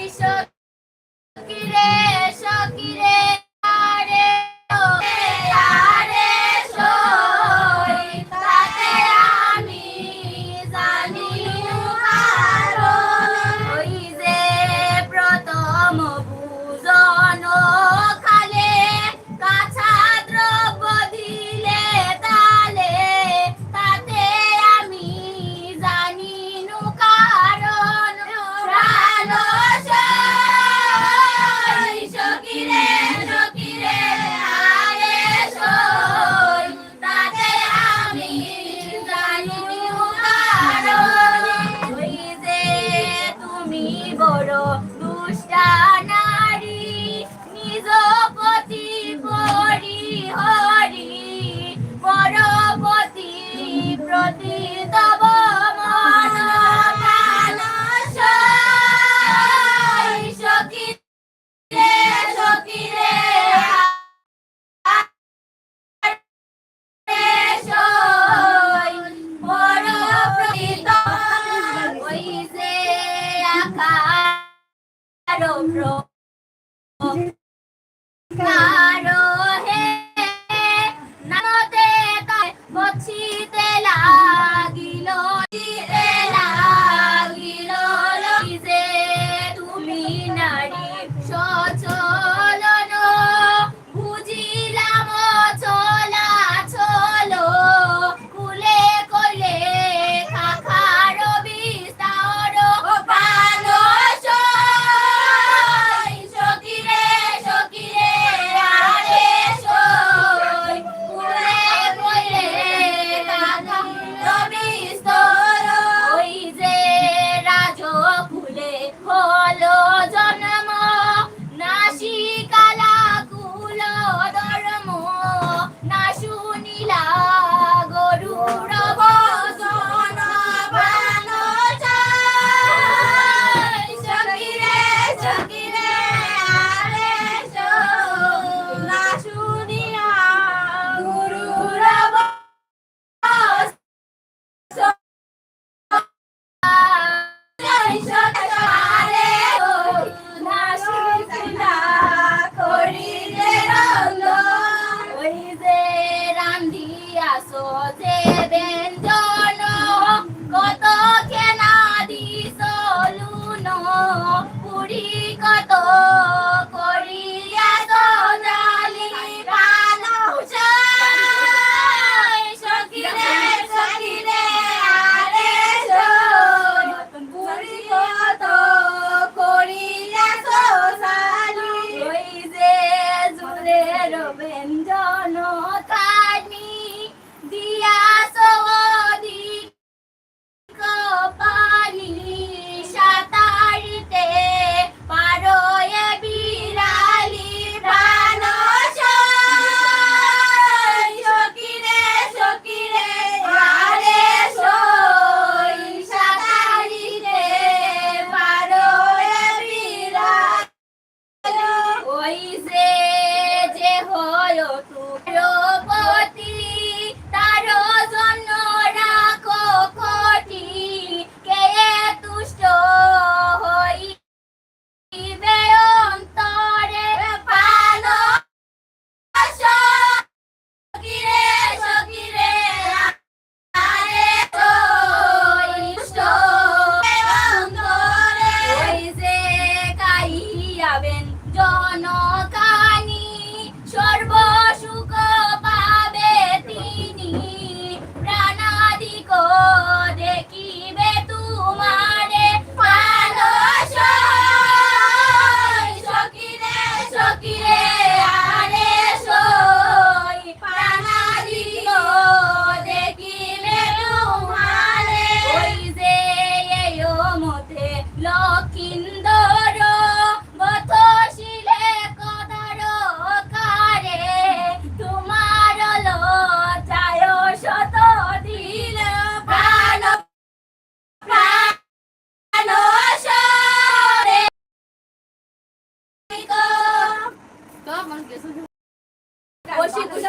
সকিরে সকিরে আরে ও আরে সই তাতে আমি জানি কারণ ওই যে প্রথম পূজন খালে কাঁচা দ্রব্য দিলে তালে তাতে আমি জানি কারণ প্রাণ সকিরে সকিরে আরে সই তাতে আমি জানি কারণ ওই যে তুমি বড় দুষ্টা নারী নিজ পতি পরি হরি পরপতি প্রতি তব মন কালস সকিরে সকিরে ওই যে আকাশ